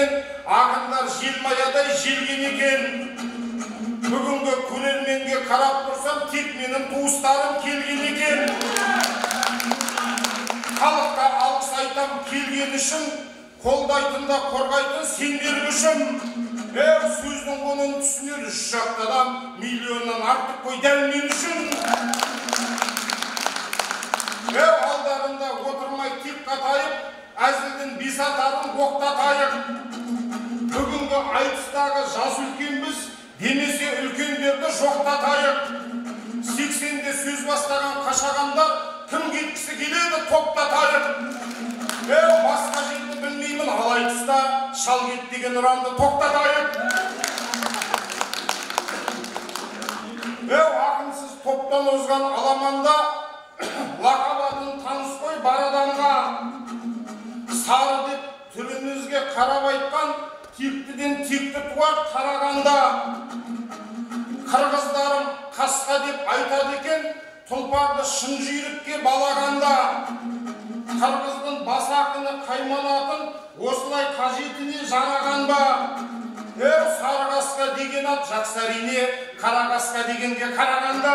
екен, ақындар желмаядай желген екен. Бүгінгі көрерменге қарап тұрсам, тек менің туыстарым келген екен. Халыққа алғыс айтам келген үшін, қолдайтын да қорғайтын сендер үшін. Сөздің оның түсінер үш жақтадан миллионнан артық қой дәл мен үшін. Алдарында отырмай тек қатайып, әзілдің бесатарын боқтатайық. Бүгінгі айтыстағы жас үлкенбіз, демесе үлкендерді жоқтатайық. 80-де сөз бастаған қашағандар кім кеткісі келеді топтатайық. Басқа жерді білмеймін, алай тұста шал кет деген ұранды тоқтатайық. Ақынсыз топтан озған аламанда лақабатын таныс қой бар адамға. Сары деп түріңізге қарап айтқан, тектіден текті туар қарағанда. Қырғыздарым қасқа деп айтады екен, тұлпарды шын жүйрікке балағанда. Қырғыздың басақыны қайманатын осылай қажетіне жараған ба? Сары қасқа деген ат жақсы әрине, қара қасқа дегенге қарағанда.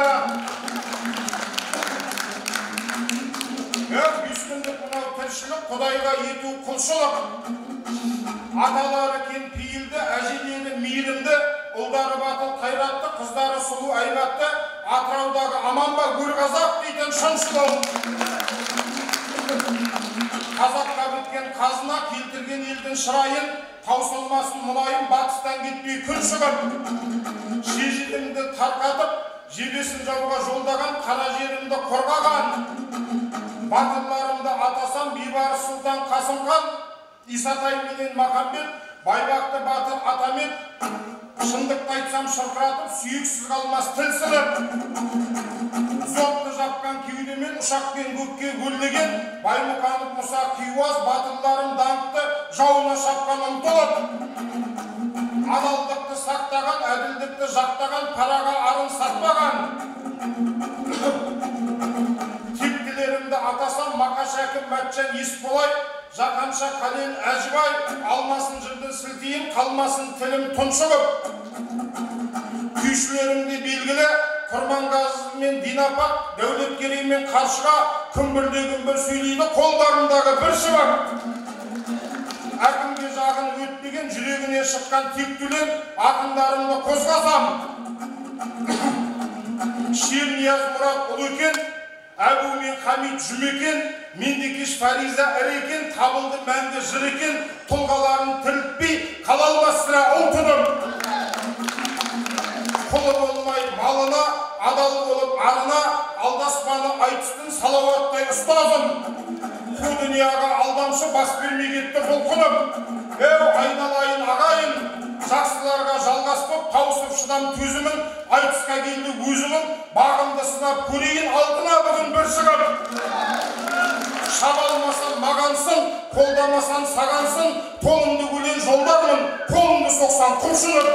Үстіндік мынау тіршілік, құдайға ету құлшылық. Аталары кен пейілді, әжелері мейірімді, ұлдары батыл қайратты, қыздары сұлу айбатты, Атыраудағы аман ба гөр қазақ дейтін шыншылау. Қазаққа біткен қазына келтірген елдің шырайын, таусылмасын мұнайын батыстан кетпей күн шығып. Шежетімді тарқатып, жебесін жауға жолдаған, қара жерімді қорғаған. Батырларымды атасам, Бейбарыс Сұлтан Қасымхан, Исатай менен Махамбет, Байбақты батыр Атамет. Шындықты айтсам шырқыратып, сүйексіз қалмас тіл сынып. Зотты жапқан кеудемен ұшақпен көкке гөлдеген, Баймұқанов Мұса Күйуаз батырларым даңқты жауына шапқан ұмтылып. Адалдықты сақтаған, әділдікті жақтаған, параға арын сатпаған. Тектілерімді атасам, Мақаш Әкім Мәтжан Есболай, Жақанша Қален Әжібай, алмасын жырды сілтейін, қалмасын тілім тұншығып. Күйшілерімде белгілі, Құрманғазы мен Динапат, Дәулеткерей мен Қаршыға, күмбірдегі бір сөйлейді, қолдарындағы бір шыбақ. Әкімге жағын өтпеген, жүрегіне шыққан тектілен, ақындарымды қозғасам. Шернияз Мұрат Ұлыкен, Әбу мен Хамид Жұмекен, Мендекеш Фариза Әрекен, табылды мәнді жыр екен, тұлғаларын тірілтпей, қалалмас сірә ұлтыным. Құлы болмай малына, адал болып арына, алдаспаны айтыстың салауаттай ұстазым. Қу дүнияға алдамшы бас бермей кетті бұлқыным. Айналайын ағайын, жақсыларға жалғас боп, тауысып шыдам төзімін, айтысқа келді өзімін, бағымды сынап көрейін, алтына бүгін бір шығып. Шабалмасан мағансың, қолдамасан сағансың, толымды көлен жолдармын, қолымды соқсан құршынып.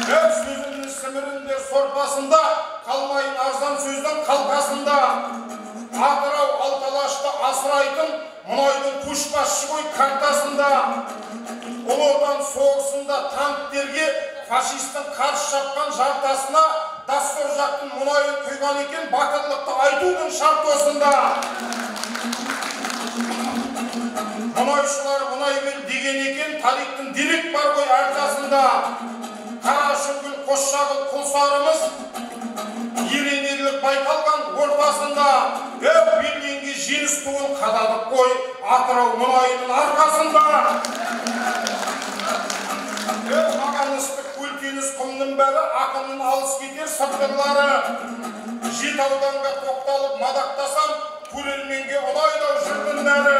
Сөзімнің сімірінде сорпасында, қалмайын арзан сөздің қалқасында. Атырау Алталашты асырайтын, мұнайдың көшбасшы ғой картасында. Ұлы Отан соғысында танктерге, фашистің қарсы шапқан жартасына, Дастор жақтың мұнайын құйған екен, батырлықты айтудың шарт осында. Мұнайшылар мұнаймен деген екен, тарихтың дерек бар ғой әрқасында. Қара шүңгіл қосшағыл құлсарымыз, еренерлік байқалған ортасында. Берленге жеңіс туын қададық қой, Атырау мұнайының арқасында. Мағаныстық көлтеніс құмның бәрі, ақынның алыс кетер сыбдырлары. Жет ауданға тоқталып мадақтасам, көрерменге ұнайдау жырдың бәрі.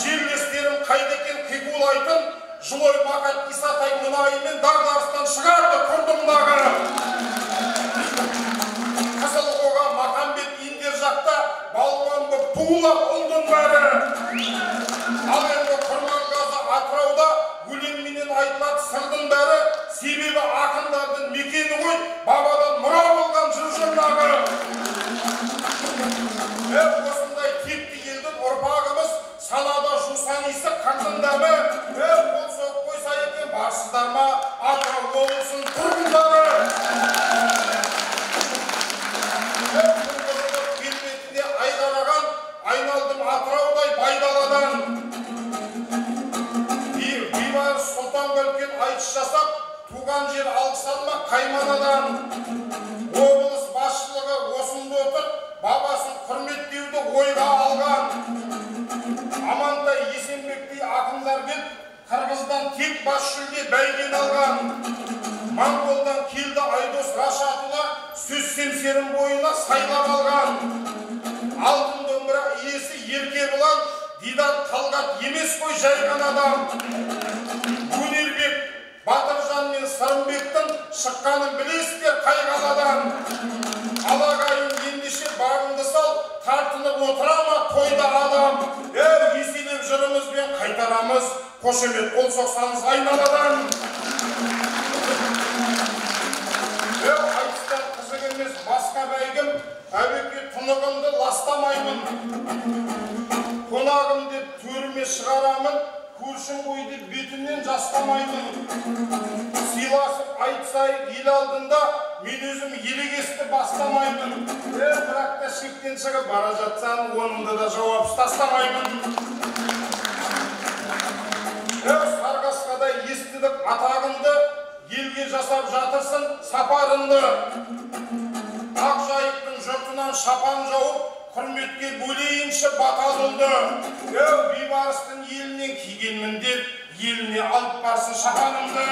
Жерлестерім қайдекен қиқулайтын, Жылой Мақат Исатай мұнайымен дағдарыстан шығарды құрдымдағы. Қызылқоға Махамбет Индер жақта балуанды туылап ұлдың бәрі. Ал енді Құрманғазы Атырауда өлеңменен айтылады сырдың бәрі. Себебі ақындардың мекені ғой, бабадан мұра болған жыр-жырнағы. Осындай текті елдің ұрпағымыз санада жер алғыс алмақ қайманадан. Облыс басшылығы осында отыр, бабасын құрметтеуді ойға алған. Амантай Есенбектей ақындар келіп, Қырғыздан тек бас жүлде бәйген алған. Моңғолдан келді Айдос Рашатұлы, сөз семсерін бойына сайлап алған. Алтын домбыра иесі ерке бұлан, Дидар Талғат емес қой жайған адам. Өнербек, Батыржан мен Сырымбектің шыққанын білесіздер қай қаладан. Алағайын ендеше бағыңды сал, тартынып отыра ма тойда адам. Еселеп жырымызбен қайтарамыз, қошемет қол соқсаңыз айналадан. Айтыстан қызық емес басқа бәйгім, әуеке тұнығымды ластамаймын. Қонағым деп төріме шығарамын, көршім ғой деп бетімнен жастамаймын. Сыйласып айтсайық ел алдында, мен өзім елегесті бастамаймын. Бірақ та шектен шығып бара жатсам, онымды да жауапсыз тастамаймын. Сарғасқадай естідік атағынды, елге жасап жатырсың сапарынды. Ақжайықтың жұртынан шапан жауып, құрметке бөлейінші баталынды. Бейбарыстың елінен кигенмін деп, еліне алып барсын шапанымды.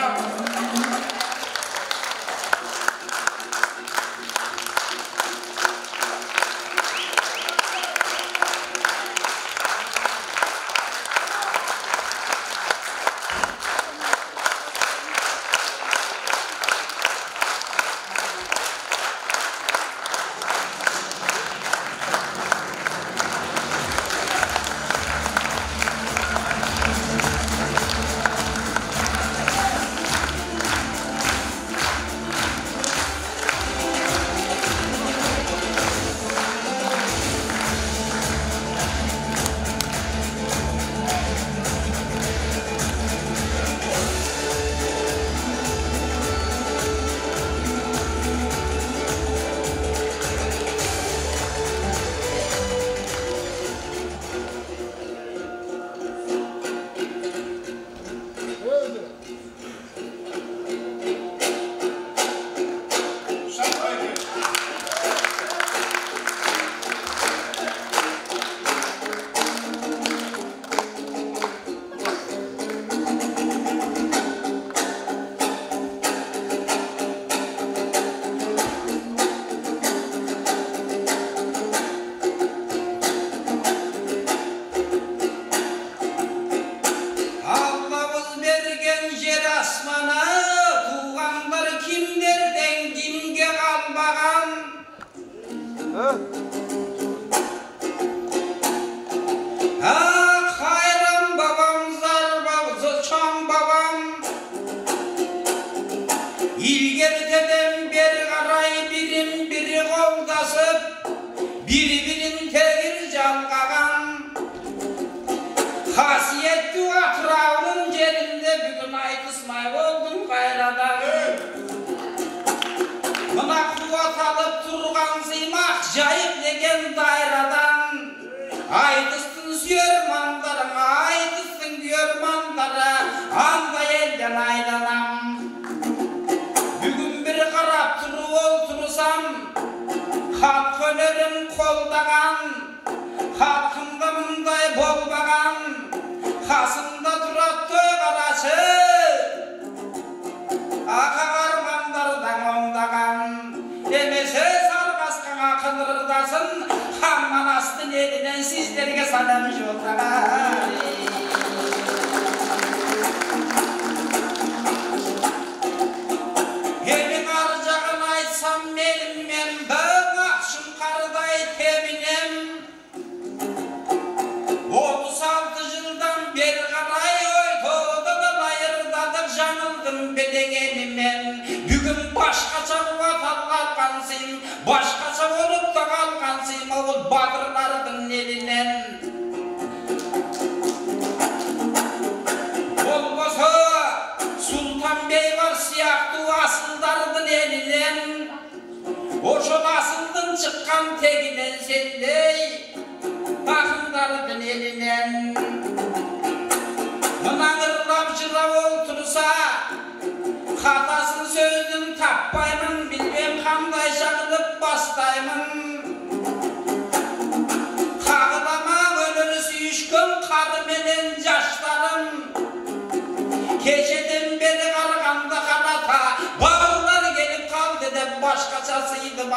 Hatasını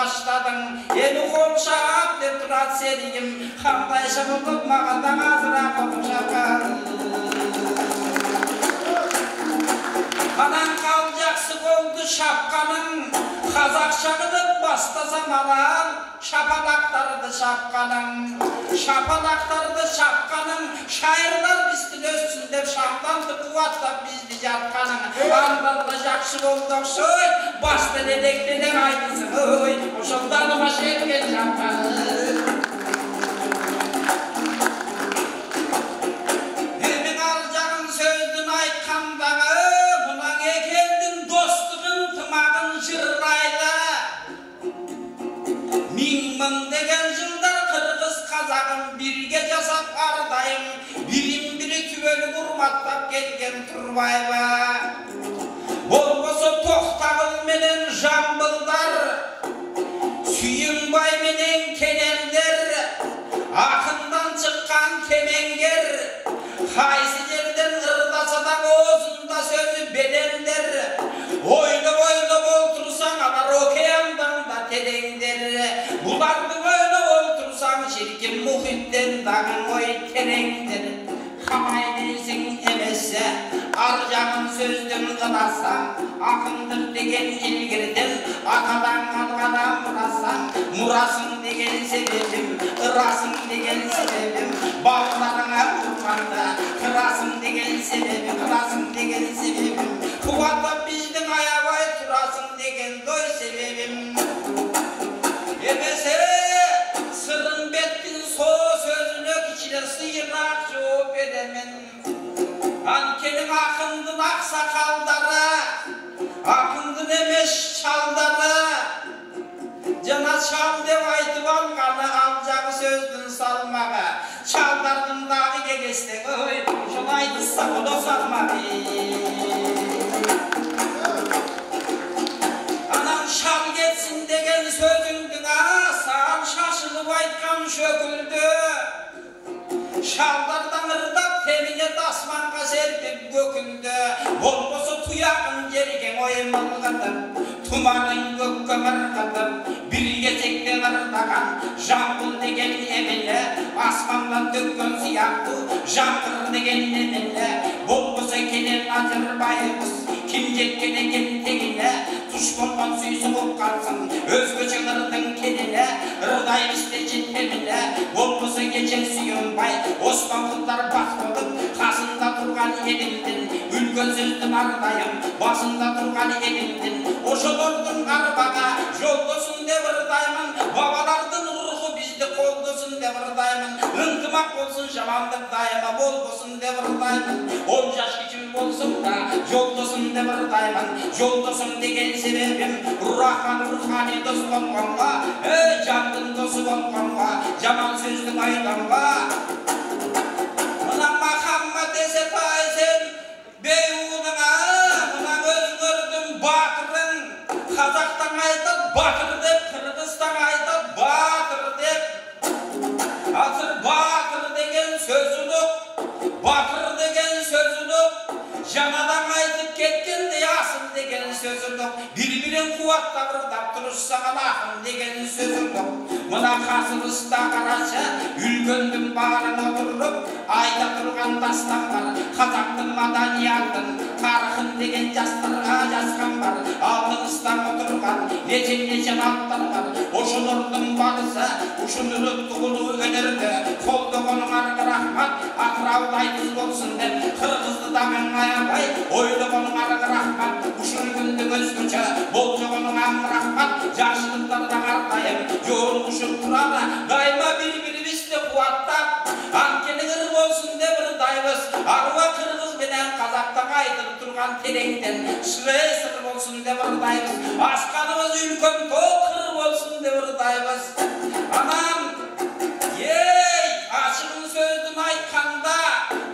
başladın. Eli kolşap de durat sedigim. Hamdayşa bulduk mağadan azıra kolşap. Anan kalacaksı oldu şapkanın. Kazakça kılıp bastasam alan. Şapalaklardı şapkanın. Şapalaklardı şapkanın. Şairler bizdi üstünde şaplandı kuvatlap bizdi yatkanın. Andalda jakşı olduk soy. Bastı dedekliler aynısı oy. Oşuldan başı etken şapkanın. Emin alacağın sözdün aytkandağı. Buna ekeldin dostluğun tımağın jırrayla. Mingmın degen jılдар Kırgız Kazak'ın birge jasap ardayım. Birim biri tüveli kurmattap gelgen Turbayba. Olbosu Tohtağıl menen Jambıldar. Süyünbay menen Kenelder. Akından çıkkan Kemenger. Haysi yerden ırdasa da ağzında sözü bedenler. Oyla otursan alar okyandan da terengler. Bulardı oyla otursan şirkin muhitten dağın oy terengler. Hamaynesin emesse arjağın sözdün kılasan. Akındır degen ilgirden akadan kalgadan murasan. Murasın degen sebebim, ırasın degen sebebim. Bağlarına vurmanda kırasın degen sebebim, kırasın degen sebebim. Kuvatla bizdin ayavay turasın degen doy sebebim. Emese sırrın bettin so sözünü içine sıyırak cevap edemen. Ankenin akındın aksakallara, akındın emeş çaldara. Cana çal dev aytıvan kanı alacağı sözdün salmağa. Çaldardın dağı gegeste oy, şunaydı sakıda salmağı. Anam şal geçsin degen sözündün ha, sağım şaşılıp aytkan şöküldü. Şallardan ırdap temine dasmanға serpip göküldü. Olbosu tuyağın jerigen oymanlıqadır. Tumanın gökkön ırqadır. Bir gecekten ırdagan Jambul degen emele. Asmandan dökkön siyahtı Jambır degen emele. Olbosu kenen Azerbayımız. Kim jetkene gen tegine. Tuş bolgan suysu bolup kalsın. Özgöçen ırdın kenine. Irdaymış de jettemine. Olbosu geçen suyunbay. Osmanlılar basmadık, kasında durgan elimdin. Ülgün sözdün ardayım, basında durgan elimdin. Oşolordun arbaga, yoldosun devirdayman. Babalardın ruhu bizde koldosun devirdayman. Intımak olsun şamandık daima, boldosun devirdayman. 10 yaş küçük olsun da, yoldosun devirdayman. Yoldosun degen sebebim, ruhani dost olmanға. Jandın dostu olmanға, jaman sözdün aylanға. Mına Muhammed Esefaysen beyuğuna, mına özgürdün bakırın. Kazaktan aytat bakır dep, Kırgızstan aytat bakır dep. Asır bakır degen sözünü, bakır degen sözünü. Janadan aytıp ketken de yasın degen sözünü. Birbirin kuvatta ırdap turuşsan alakın degen sözünü. Mına kasırısta karaşa, ülgöndün bağrına durup. Ayda turgan dastanlar, Kazaktın madaniyatın. Tarıkın degen jastırga jaskan var. Altınıstan oturgan, nece altlar var. Oşulurdun barısa, uşunurut tuğulu önerdi. Kolduğunun argı rahmat, akravdaytız bolsun dep. Kırgızdı da men ayabay, oyluğunun argı rahmat. Uşun gündün özgüce, bolcuğunun amı rahmat. Yaşlılıklarda ardayım, yorulmuşum turada. Daima birbirimiz de kuvatta. Ankenin ırı olsun devir dayvız. Arva Kırgız benen Kazak'tan aydır turgan terengden. Şuraya sırrı olsun devir dayvız. Askanımız ülkön toğ olsun devir dayvız. Anam, yey, aşığın sözdün aytkanda.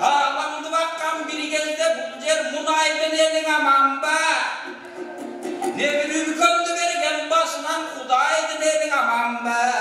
Ağlamdı bakkan bir gezde bu yer munaydın elin aman ba. Ne bir ülköndü vergen başından kudaydın elin aman ba.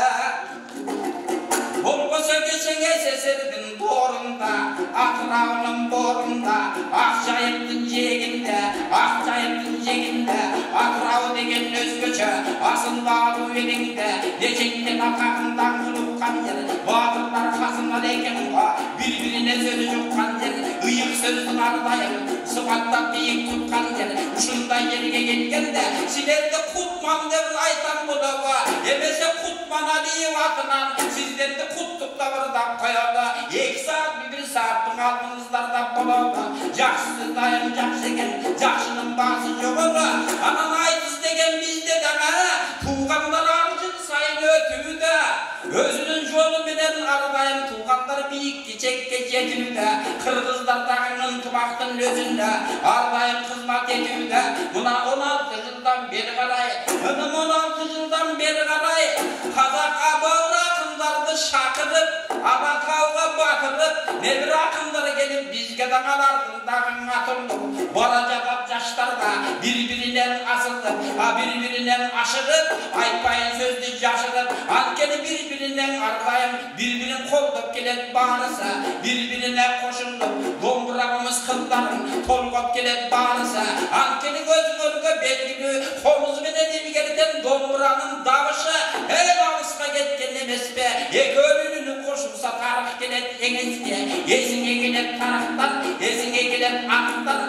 Olbosa geçen eseserdin borunda, Akravının borunda, Akçayıptın jeginde, Akçayıptın jeginde, Akrav degen öz өзгөчө асылбаалуу элиңде лечеңден атагындан кулуккан жер баатырлар казымал экен го бири-бирине сөзү жуккан жер ыйык сөздүн ардайын сыпаттап бийик туткан жер ушундай жерге келгенде силерди кутман деп айтам болобу эмесе Кутман Алиев атынан сиздерди куттуктап ырдап коёлу 2 саат 1 сааттын алдыңыздарда болобу жакшысы дайым жакшы экен жакшынын баасы жогору анан айтыс деген бизде дагы туугандар ар жыл сайын өтүүдө өзүнүн жолу менен ар дайым туугандар бийик чекке жетүүдө кыргыздар дагы ынтымактын өзүндө ар дайым кызмат этүүдө мына 16 жылдан бери карай казакка бауыр акындарды шакырып Алатауга батырып небир акындар келип бизге дагы алардын дагы атылып бара жатат жаштарга бири-биринен асылып бири-биринен ашырып айтпайын сөздү жашырып анткени бири-биринен ар дайым бири-бирин колдоп келет баарысы бири-бирине кошулуп домбурабыз кыздарын толгоп келет баарысы анткени көзгөргө белгилүү комуз менен илгертен домбуранын дабышы эл алыска кеткен эмеспи экөөнүн кошулса тарых келет эңеске эсиңе келет тарыхтар эсиңе келет акындар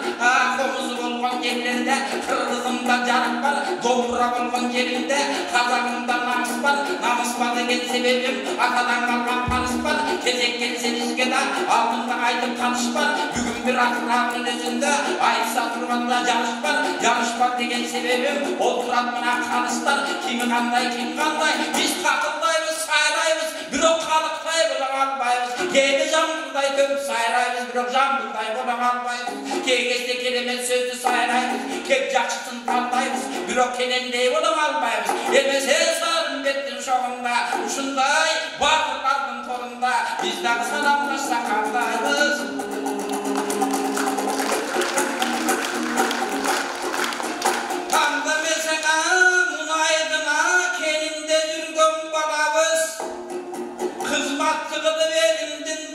комуз болгон жерлерде кыргызымда жарык бар домбура болгон жеримде казагымда намыс бар деген себебим атадан калган парыз бар кезек келсе бизге да алдында айтып таныш бар бүгүн бир атырабын өзүндө айтса турганда жарыш бар деген себебим ол турат мына каныстар ким кандай биз какылдайбыз сайрайбыз бирок калыктай боло албайбыз кээде жамбылдай төгүп сайрайбыз бирок жамбылдай боло албайбыз кээ кезде керемет сөздү сайрайбыз кеп жакшысын талдайбыз бирок келендей боло албайбыз эмесе Сарымбеттин шогунда ушундай батырлардын торунда биз дагы саламдашсак калдайбыз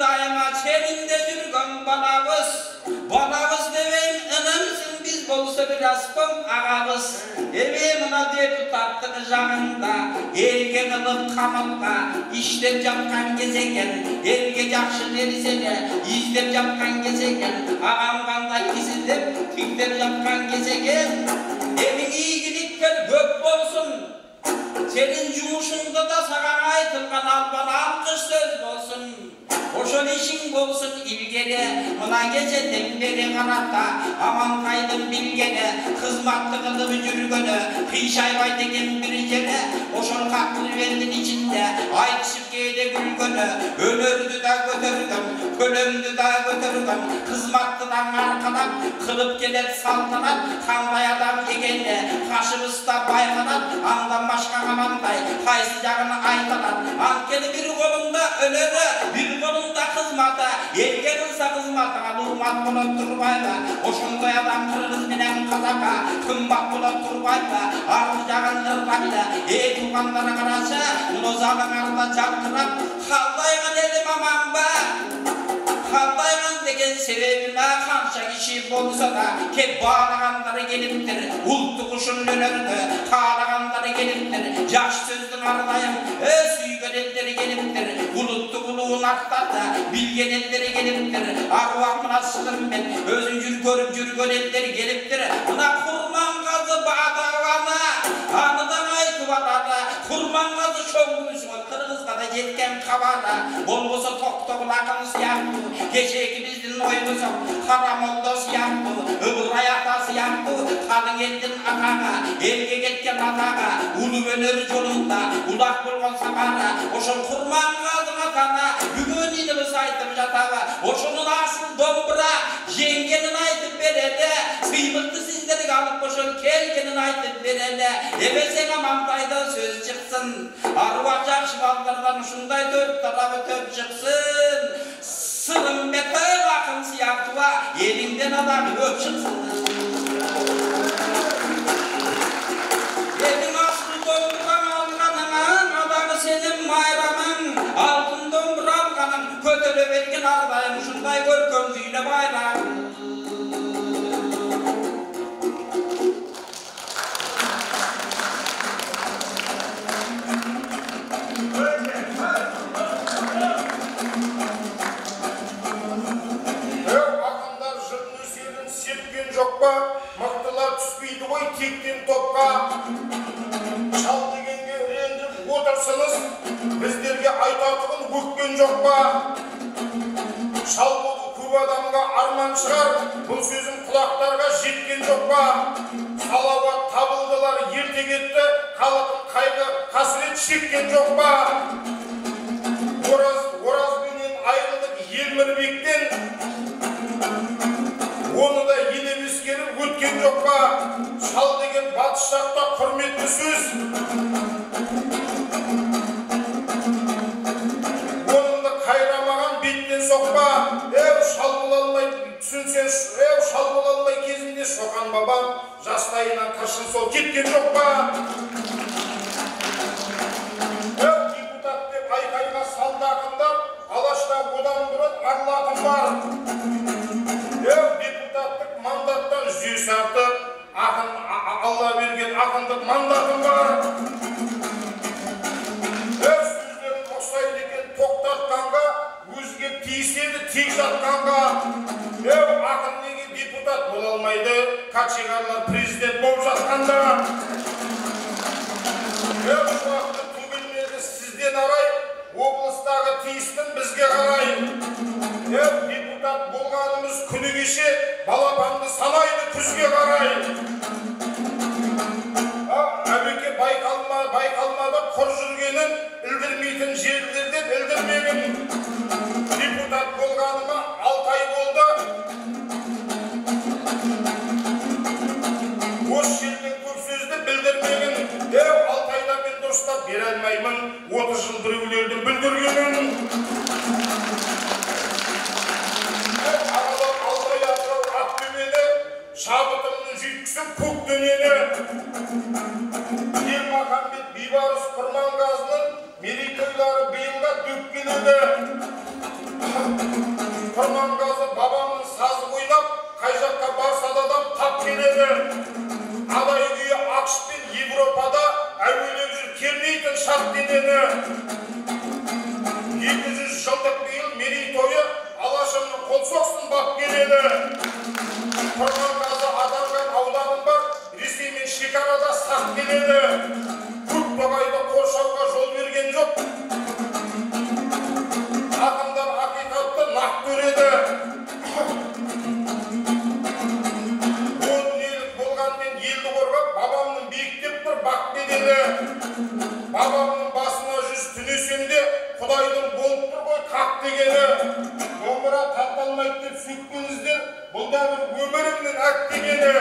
Dayıma çelinde жүргөн balabız demeyin anamsın biz bolsa biraz kom ağabız eve mına deputattın janında elge kılıp kamılga işlep yapkan gezegen elge jakşı nerisene izlep yapkan gezegen ağam kanday izlep tiklep yapkan gezegen evin iyilikler köp bolsun senin jumuşunda da sagan aytılgan alkış söz bolsun Oşon işin bolsun ilgeri, mına geceden beri kanatта Amantayдын bilgeni, kızmatlı kılıp жүрgөнü, kıyşaybay degen bir jere, oşon kaklı vendin içinde, aytışıp keyde gülgönü, önördü da götürdüm, kölömdü da götürdüm, kızmatlıdan arkadan, kılıp gelet saltanat, kanday adam egende, kaşımızda baykanat, andan başka kamanday, kaysı jagını aytalat, antkeni bir kolunda önörü, bir kolunda kızmata, elge kılsa kızmata, durmat bulup turbayla, oşunday adam kırgız menen kazaka, kımbat bulup turbayla, ardı jagın ırbayla, tuğanlara karşı, bunu zalın arda çarptırap, kaldaygan elim aman ba, kaldaygan degen sebebime kança kişi bolsa da, kep bağlaganları geliptir, ultu kuşun önörüdü, kağlaganları geliptir, jaş sözdün ardayım, süygön elleri geliptir, buluttu buluğun aktarda, bilgen elleri geliptir, arvahmına sığırım ben, özün görüp жүрgön elleri geliptir, buna kurman gazı bağdavana, anıdan aytı balada, kurman gazı çoğumuzun, kırgızga da jetken kabara, bolbosa toktogul akın siyahtı, geçekimizdin oyumuzu, karamolda siyahtı, ıbıray ata siyahtı, kalın eldin atağa, elge ketken atağa, ulu önör jolunda, ulak bolgon sabara, oşon kurman gazı atana, bugün inimiz aytıp jatağa, oşonun asıl dombura, jengenin aytıp berede, sıymıklı sizleri kalıp oşon kelgenin aytıp berede, emesene Amantaydan söz çıksın, arvah jakşı ballardan uşunday dört tarafı töp çıksın, sırım betay akın siyahtıva, elinden adam öp çıksın. Elin aslı domburan alganın, adamı senin bayramın, altın dombura alganın, kötülü vergen ardayın, uşunday görkümzüyle bayram. тектен топқа. Шал дегенге ренжіп отырсыңыз, біздерге айтатұғын өкпен жоқ па? Шал болу көп адамға арман шығар, бұл сөзім құлақтарға жеткен жоқ па? Салауат табылдылар ерте кетті, халықтың қайғы қасірет шеккен жоқ па? Оразбенен айрылып Елмірбектен, оны да елеп ескеріп өткен жоқ па? Шал деген батыс жақта құрметті сөз, оныңды қайрамаған беттен соқпа. Шал бола алмай түсінсен, шал бола алмай кезінде Шоқан бабам жастайынан қыршын сол кеткен жоқ па? Депутат деп айқайға салды ақындар, Алашта одан бұрын арлатым бар. Депутаттық мандаттан жүйесі артып, Алла берген ақындық мандатым бар. Сөздерін ұқсайды екен тоқтатқанға, өзге тиіседі тек жатқанға. Ақын неге депутат бола алмайды, качеғарлар президент болып жатқанда. Шуақты түгілмеді сізден арай, облыстағы тиістің бізге қарай. Депутат болғанымыз күні кеше, балапанды санайды күзге қарай. Әбеке байқалмады құр жүргенін, ілдірмейтін жерлерден ілдірмегін. Депутат болғаныма 6 ай болды. Осы жерден көп сөзді білдірмегін. 6 айда мен дұрыстап бере алмаймын, 30 жыл біреулерді бүлдіргенін. Аралап Алтай Атырау Ақтөбені, шабытымның жүйткісін көк дөнені. Ермахамбет Бейбарыс Құрманғазының мерейтойлары биылға дөп келеді. Құрманғазы бабамның сазы ойнап, қай жаққа барса да тап келеді. Адай күйі ақш пен Европада әуелеп жүр келмейтін шарт денені. 200 жылдық биыл мерейтойы Алашымның қол соқсын бап келеді. Құрманғазы Адамған ауданым бар, Ресеймен шекарада сақ келеді. Көктоғайды қоршауға жол берген жоқ. Ақындар ақиқатты нақ көреді. Дүниелік болғанмен елді қорғап, бабамның биіктеп бір бақ беделі. Бабамның басына 100 түнесемде, Құдайдың болып тұр ғой қақ дегені. Домбыра татталмайды деп сөкпеңіздер, бұл да бір өмірімнің әк дегені.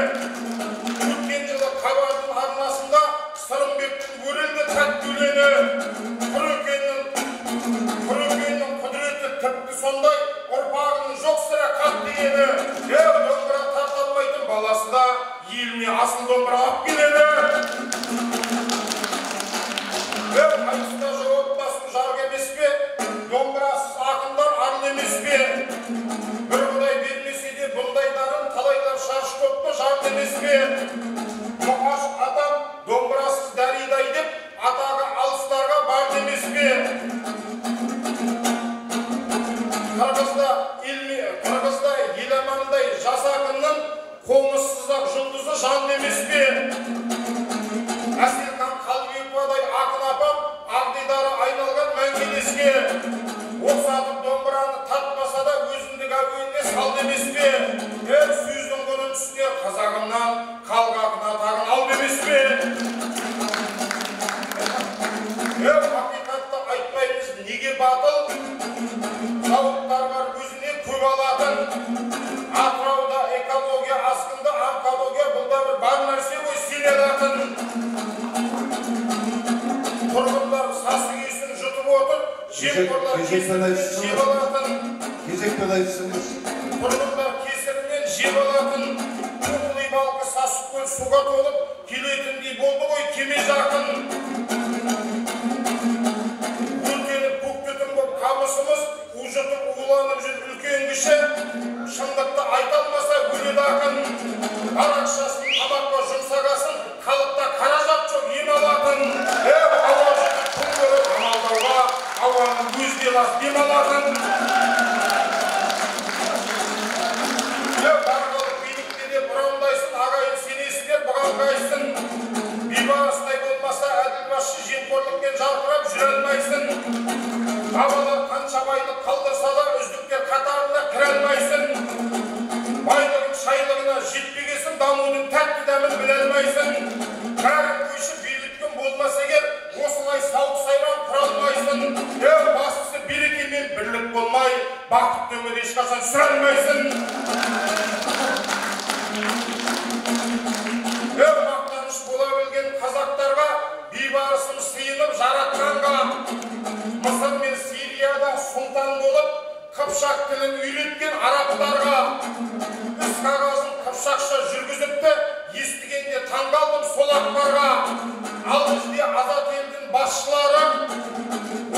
Өткен жылы Хабардың арнасында Сырымбектің өрелді тәтті өлеңі. Құрекеннің құдіреті тіпті сондай, ұрпағының жоқ сірә қат дегені. Домбыра тарталмайтын баласы да еліне асыл домбыра ап келеді. Қайсыда жауаптасын жарғы емес пе? Домбырасыз ақындар арлы емес пе? Бір Құдай бермесе де бұндай дарын талайлар шаршы көпті жарты емес пе? Мұқаш атам домбырасыз дәридай деп атағы алыстарға бар демес пе? Қырғызда еламандай жас ақынның қомыссызақ жұлдызы жан емес пе? Әселхан Қалбековадай ақын апам ағдидары айналған мәңгелеске. Оқсатып домбыраны тартпаса да өзіндік әуеніне сал демес пе? Сөздің құнын түстер қазағымнан қалғақын атағын ал демес пе? Ақиқатты айтпаймыз неге батыл? Зауыттар бар өзіне көп алатын. Атырауда экология асқынды, онкология бұл да бір бар нәрсе ғой сенелатын. Тұрғындар сасы күйсін жұтып отыр, жемқорлар кесірінен жеп алатын. Тұрғындар кесірінен жеп алатын. Көңілі балқы сасып көл суға толып, келетіндей болды ғой кеме жақын. Өлкеніп көктетім боп қамысымыз, ұжытып ұғыланып жүр үлкен кіші. Шындықты айталмаса өледі ақын. Бар ақшасын тамаққа жұмсағасын, халықта қаражат жоқ ем алатын. Ауа жүзіп күн көріп амалдауға, ауаның өзде лас дем алатын. Барғалық билікте де бұрандайсын, ағайын сенесіздер бұған қайсын. жүре алмайсың. Бабалар қанша байлық қалдырса да үздіктер қатарына кіре алмайсың. Байлығың шайлығына жетпегесін, дамудың тәтті дәмін біле алмайсың. Бәрін көшіп билікпен болмаса егер, осылай сауық сайран құра алмайсың. Бастысы береке мен бірлік болмай, бақытты өмір ешқашан сүре алмайсың. Мақтаныш бола білген қазақтарға, бейбарысым сыйынып жаратқанға, Мысыр мен Сирияда сұлтан болып, Қыпшақ тілін үйреткен арабтарға, іс қағазын қыпшақша жүргізіпті, естігенде таңғалдым сол ақпарға. Ал бізде азат елдің басшылары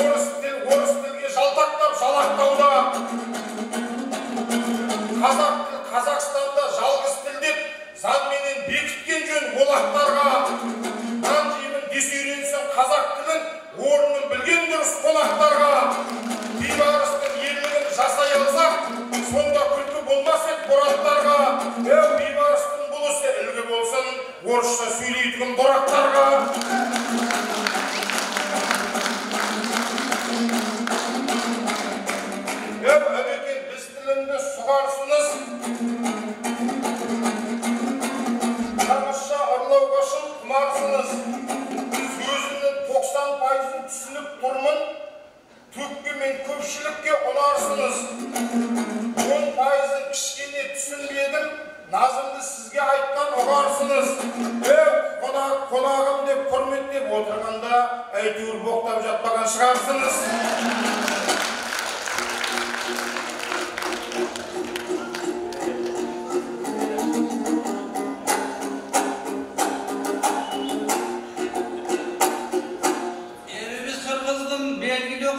орыс тілге жалтақтап жалақтауда. Қазақ тіл Қазақстанда жалғыз тіл деп заңменен бекіткен жөн олақтарға. Нан жеймін десе үйренсін қазақ тілін, орнын білген дұрыс қонақтарға. Бейбарыстың ерлігін жасай алсақ, сонда күлкі болмас еді бораттарға. Бейбарыстың бұл ісі үлгі болсын, орысша сөйлейтін бораттарға. Әбекен біз тілінде сұғарсыныз, Тамызша ұрлауға шын құмарсыныз. Сөзінің 90% түсініп тұрмын, төкке мен көпшілікке ұнарсыныз. 10% кішкене түсінбедім, назымды сізге айтқан ұғарсыныз. Қонағым деп құрметтеп отырғанда, әйтеуір боқтап жатпаған шығарсыныз.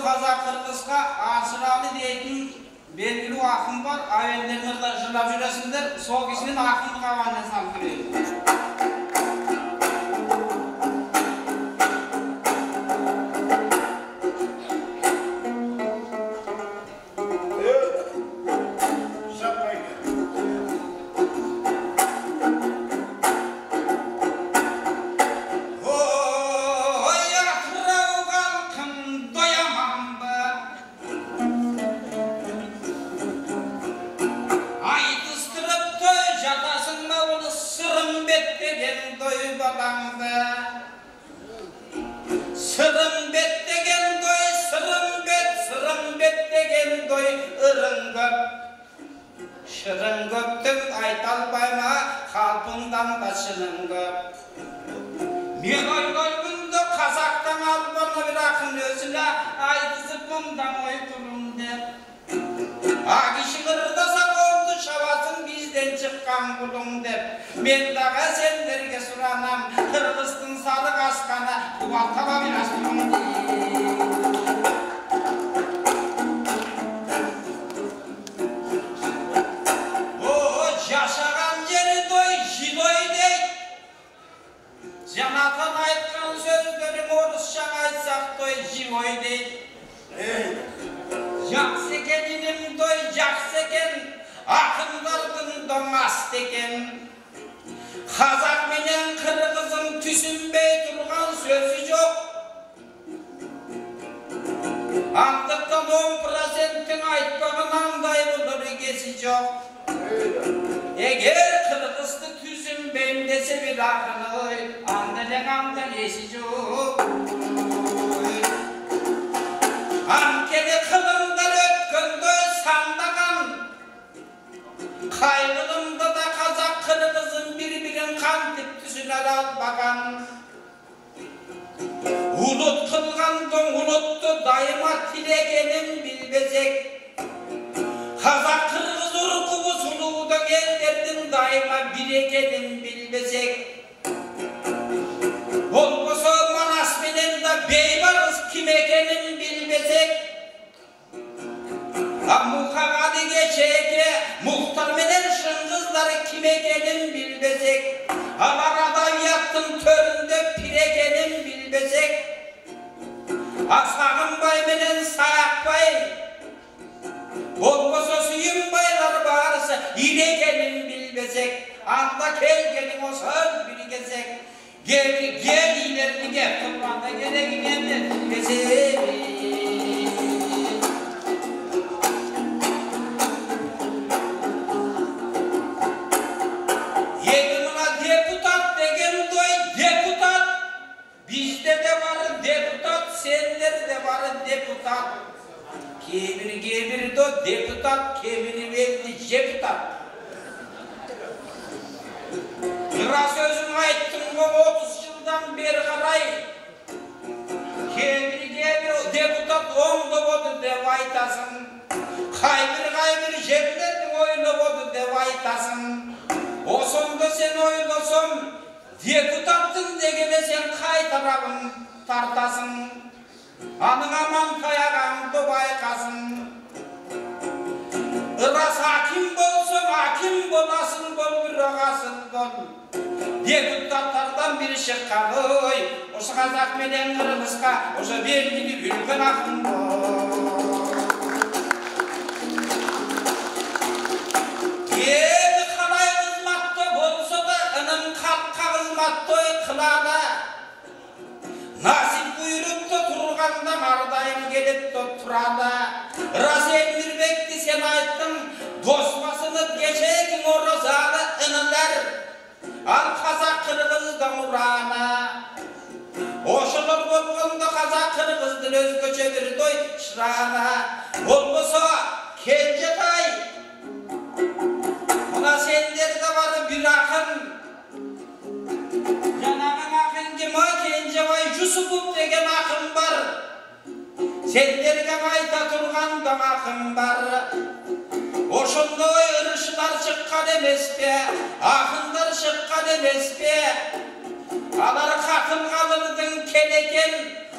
Қазақ-қырғызға Асыралы дейтін белгілі ақын бар, әуендеріңізді жырлап жүресіңдер, сол кісінен ақындық ауанын салып жүрейін. Şırın göktüm aytalbayma, kalbından da şırın göp. Men oygoygunda Kazak'tan alıp bana bir akın özüne, aytızıp bundan oytulun dep. Agişin ırdasak oldu şabasın bizden çıkkan kulun dep. Men dağa senlerge suranam, Kırgız'tın salık askana, duvaltaba biraz kulun dep. Janatan aytkan sözlerim orusça aytsak toy jivoy deyt. Jakseken inim toy jakseken, akınlargın domast eken. Kazak menen Kırgız'ın tüsünbey turgan sözü yok. Andıktan 10%'in aytpağınanday bulur gesi yok. Eğer Kırgız'da tüsünbeyim dese bir akını, andan esi yok. Ankeli kılımdan ötkündü sandagan, kaygılımda da Kazak Kırgız'ın birbirin kan tüptüsüne albagan. Ulut kılgandın uluttu daima tilegenin bilbezek. Kazak Kırgız urkubu suluğudan ellerden daima biregenin bilbezek. Olmasa Manas menen de beybarız kim ekenin bilbezek. Muhagadi geçeke muhtar menen şıngızları kim ekenin bilbezek. Alarada yattın töründe piregenin bilbezek. Asağın bay menen sayak bay. Olmasa suyun baylar bağırsa iregenin bilbezek. Anda kelgenin o söz bilgezek. Gel ilerini gel, toplamda gereğini кеземе. Енді мына депутат деген дой, депутат. Bizde de var deputat, senlerde var deputat. Kemir de deputat, kemini verdi deputat. Biraz sözüm ayttım bu 30 yıldan beri qaray. Kemir deputat oğlu oldu dep aytasın. Kaybir jeplerdi oylu oldu dep aytasın. Osonda sen oylasam deputattın degene sen kay tarafın tartasın. Anın aman kayağandı baykasın. Iras hakim bolsun, hakim bolasın bol, bir ağasın bol. Deputatlardan biri şıkkan, oy, oşu Kazak menen Kırgızga, oşu belgili ülkün akın bol. Yedi kalay kızmatta bolsa da, ının kalka kızmatta kılada. Nasip buyurup da turganda mardayım gelip de turada. Ras Emmirbek'ti sen ayttın, dostmasınıp geçekin orazalı ınılar. Al Kazak Kırgız'da urana. Oşulur bolganda Kazak Kırgız'dın özgöçe bir doy şırana. Olmasa Kencetay, buna senderde var bir akın. Janağın akın kima Kencebay Yusupov degen akın var. Senderge ayta turganda akın var. Oşundoy ırışlar çıkkan emes be, akınlar çıkkan emes be. Alar kakın kalırdın keleken,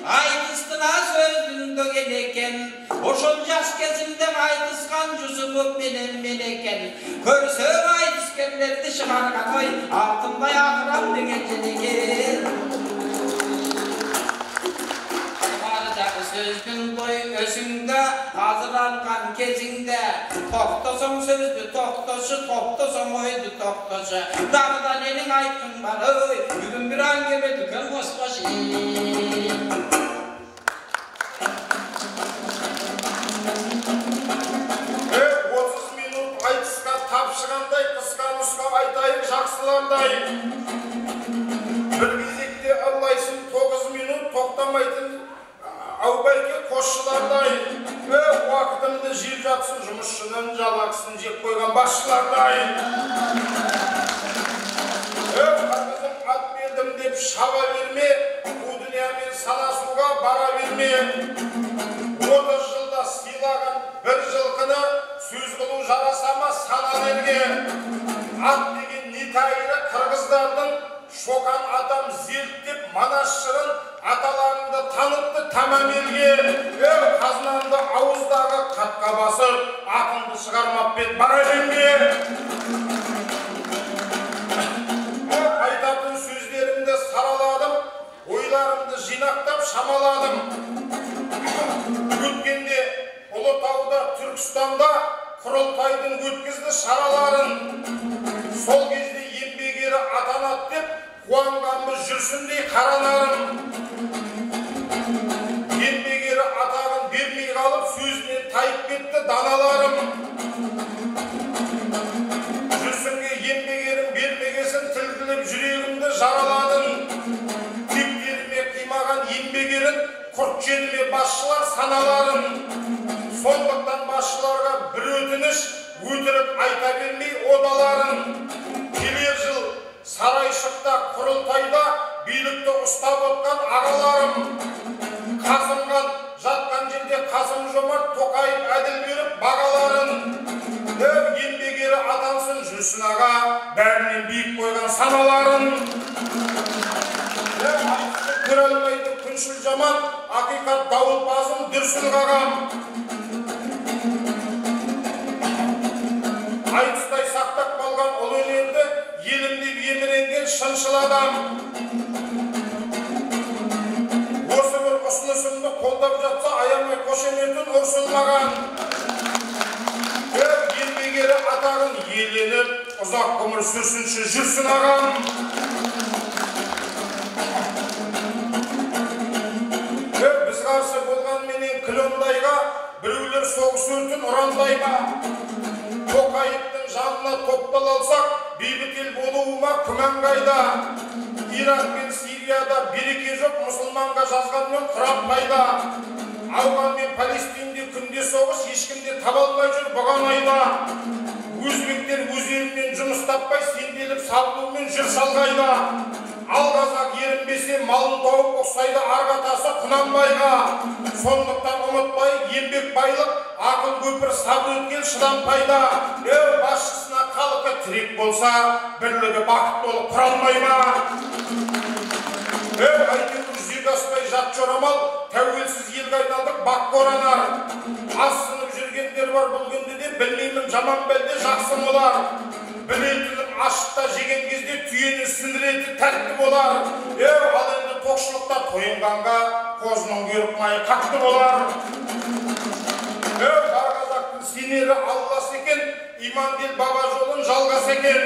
aytыстына sözdün dögeleken. Oşol jas kezimden aytıskan Yusupov menen eken. Körsöň aytıskenlerdi çıkargan oy, altınday akıram degen jeneken. Sözdün doy özüngde, hazırlangan kezingde. Toktosoň sözdü toktoşu, toktosoň oydu toktoşu. Dağdan enin aytkın var, oy, bugün bir an gebe düken bosbaşı. 30 minut aytısqa tapşıganday, kıskan uskap aytayın жақсылардай. Bir кезекte Allaysın 9 minut toktamaytın Avbayke koşularday. Vakitimde jip jatsın, жұмысшының жалақсын жеп қойған басшылардай. Kızım at berdim деп шаба берме, bu dünyaмен санасуға бара берме. 30 жылда сыйлаған bir жылқыны сөз қылу жарасама сана берге. At деген нетайыры қырғыздардың Шоқан атам зерттеп Манашшырын аталарыңды танытты тамам елге. Қазынанды ауыздағы қатқа басып, атыңды шығармап бет бара берме. Айтатын сөздерімді сараладым, ойларымды жинақтап шамаладым. Өткенде Ұлытауда, Түркістанда құрылтайдың өткізді шараларын. Сол кезде еңбек ері атанат деп қуанғанбыз жүрсіндей қаранарым. Еңбек ері атағын бермей қалып сөзінен тайып кетті даналарым. Жүрсінге еңбек ерім бермегесін тілгіліп жүрегімді жараладың. Тектеріме қимаған еңбек ерін құрт жеріме басшылар саналарын. Сондықтан басшыларға бір өтініш, өтірік айта бермей одаларын. Келер жыл сарайшықта құрылтайда билікті ұстап отқан ағаларым. Қасымған жатқан жерде Қасым Жомарт Тоқаев әділ беріп бағаларын. Еңбек ері атансын жүрсін аға, бәрінен биік қойған саналарын. Көре алмайды күншіл жаман, ақиқат дауылпазым дүрсіл қағам. Айтыстай сақтап қалған ұл өнерді елімдеп еміренген шыншыл адам. Осы бір ұсынысымды қолдап жатса аямай қошеметін ұрсылмаған. Еңбек ері атағын еленіп, ұзақ ғұмыр сүрсінші жүрсін ағам. Бізға қарсы болған менен Клондайға, біреулер соғыс өртін ұрандайға. Тоқаевтың жанына топтал алсақ, бейбіт ел болуыма күмән қайда. Ирак пен Сирияда береке жоқ, мұсылманға жазғанмен құран пайда. Ауған мен Палестинде күнде соғыс, ешкімде таба алмай жүр бұған айда. Өзбектер өз елінен жұмыс таппай, сенделіп сабылумен жүр шалғайда. Ал қазақ ерінбесе малын тауып ұқсайды арғатасы Құнанбайға. Сондықтан ұмытпай, еңбек байлық, ақыл көпір сабыр өткен шыдам пайда. Басшысына халқы тірек болса, бірлігі бақыт болып тұра алмай ма? Әйтеуір жүзеге аспай жат жорамал, тәуелсіз елге айналдық бақ қоранар. Асынып жүргендер бар бұл күнде де, білмеймін жаман бәлде жақсы болар. Білетінім ашықта жеген кезде түйені сіндіреті тәтті болар. Ал енді тоқшылықта тойынғанға қозының көріп майы қатты болар. Бар қазақтың сенері Аллас екен, имандел баба жолын жалғас екен.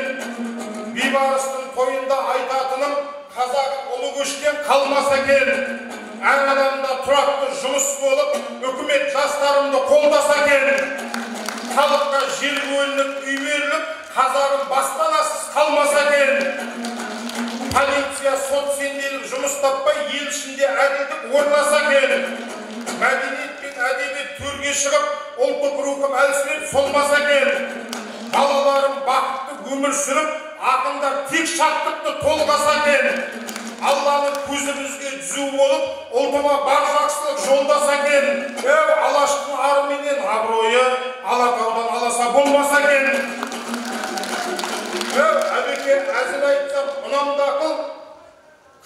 Бейбарыстың тойында айтатыным, қазақ ұлы көштен қалмас екен. Әр адамда тұрақты жұмыс болып, үкімет жастарымды қолдаса екен. Халыққа жер бөлініп, үй беріліп, қазағым баспанасыз қалмаса екен. Полиция, сот сенделіп жұмыс таппай, ел ішінде әділдік орнаса екен. Мәдениет пен әдебиет төрге шығып, ұлттық рухым әлсіреп солмаса екен. Балаларым бақытты өмір сүріп, ақындар тек шаттықты толғаса екен. Алланың көзімізге түзу болып, ұлтыма бар жақсылық жолдаса екен. Алаштың арыменен абыройы Алатаудан аласа болмаса екен. Әбеке әзіл айтсам ұнамды ақыл,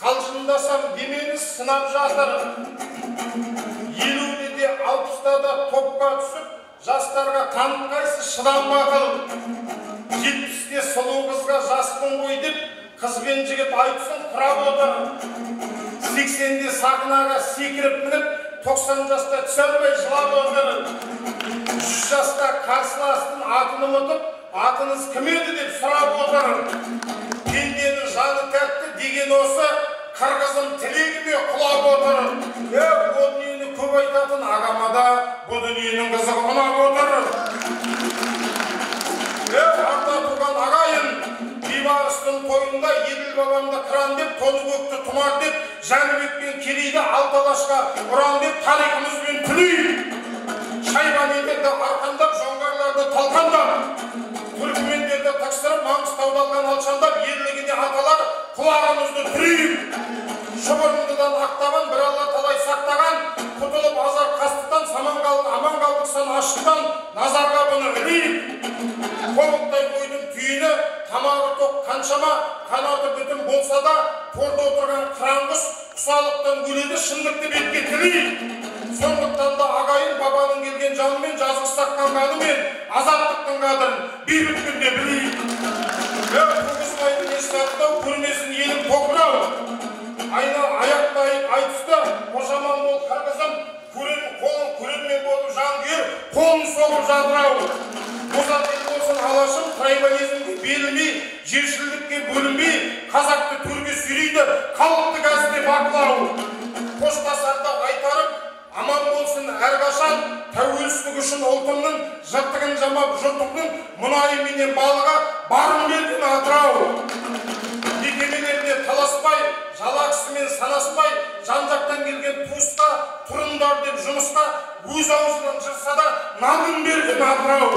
қалжыңдасам демеңіз сынап жатыр. 50'де де 60'да да топқа түсіп, жастарға танытқайсы шыдам ақыл. 70'де сұлу қызға жаспын ғой деп, қыз бен жігіт айтсын құрап отыр. 80'де сахнаға секіріп мініп, 90 жаста түсе алмай жылап отыр. 100 жаста қарсыластың атын ұмытып, атыңыз кім еді деп сұрап отыр. Пенденің жаны тәтті деген осы, қырғызым тілегіме құлап отыр. О дүниені көп айтатын ағамада бұл дүниенің қызығы ұнап отыр. Арта туған ағайын, Бейбарыстың тойында Еділ бабамды қыран деп, тоны көкті тұмар деп, Жәнібек пен Керейді Алталашқа ұран деп, тарихымызбен түлейік. Шайбанилерді арқандап, жоңғарларды талқандап, түркмендерді тақсырып, Маңғыстауды алған алшандап, ерлігіне аталар құлағымызды түрейік. Шұбырындыдан ақтаған, бір Алла талай сақтаған, құтылып азар қастықтан, аман қалдық сан аштықтан, назарға бұны ілейік. Қобықтай қойдың түйіні, тамағы тоқ қаншама, қанаты бүтін болса да, торда отырған қыран-құс құсалықтан өледі, шындықты бетке тілейік. Сондықтан да ағайын бабаның келген жанымен, жазғыс таққан қанымен, азаттықтың қадірін бейбіт күнде білейік. Қоғызбайдың естақтау, көрмесін елім тоқырау. Айна аяқтайып айтысты, қошаман бол қырғызым, көрермен болып жан күйер, қолын соғып жадырау. Бозат ел болсын алашым, трайбализмге берілмей, жершілдікке бөлінбей, қазақты төрге сүйрейді, халықты газете бақылау. Қоштасарда айтарым, аман болсын әрқашан, тәуелсіздік үшін ұлтымның, жыртығын жамап жұртымның, мұнайы менен балыға барын берген Атырау. Мекемелеріне таласпай, жалақысымен санаспай, жан-жақтан келген туысқа, тұрыңдар деп жұмысқа, өз аузынан жырса да нанын берген Атырау.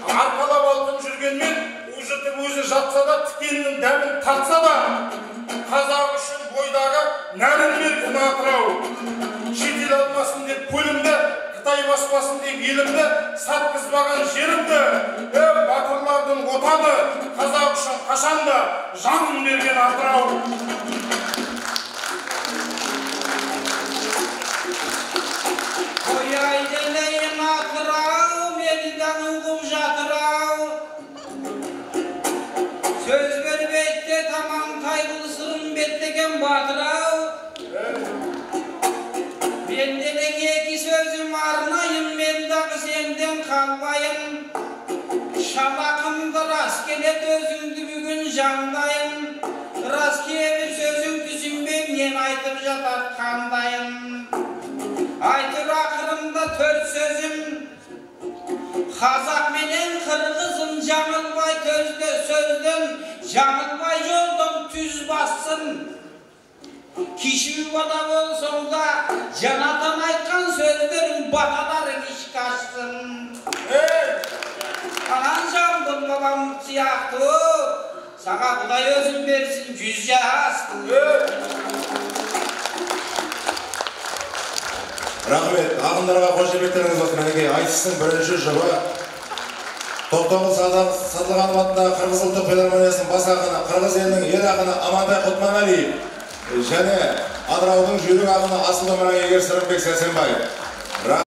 Арқалап алтын жүргенмен, ұжытып өзі жатса да, тікеннің дәмін тартса да, қазақ үшін бойдағы нәрін берген Атырау. Шетел алмасын деп көлімді, Қытай баспасын деп елімді, сатқызбаған жерімді, батырлардың отаны, қазақ үшін қашанда жанын берген Атырау. Қояй денейін Атырау, мені даңылғым жатырау. Сөз бербетте тамам тайбылысырын беттеген батырау. Менделен екі сөзім арнайын, мен дағы сенден қалмайын. Шалақымды рас келет өзіңді бүгін жандайын. Рас кебір сөзің түсінбен, мен айтып жататқандайым. Айтыр ақырында төрт сөзім, қазақ менен қырғызым жаңылбай сөзден, жаңылбай жолдан түз бассын. Киши бада болсоң да, жанатан айтқан сөздерің баталарың ішкі ашсын. Анан жамбыл бабам сияқты, саға Құдай өзін берсін 100 жасты. Рахмет, ақындарға қошеметтеріңіз болсын. Мінекей айтыстың бірінші жұбы Тоқтоғұл Сатылғанов атындағы Қырғыз ұлттық филармониясының бас ақыны, қырғыз елінің ел ақыны Амантай Құтманалиев және Атыраудың жүйрік ақыны Асыл домбыра иегері Сырымбек Сәрсенбаев.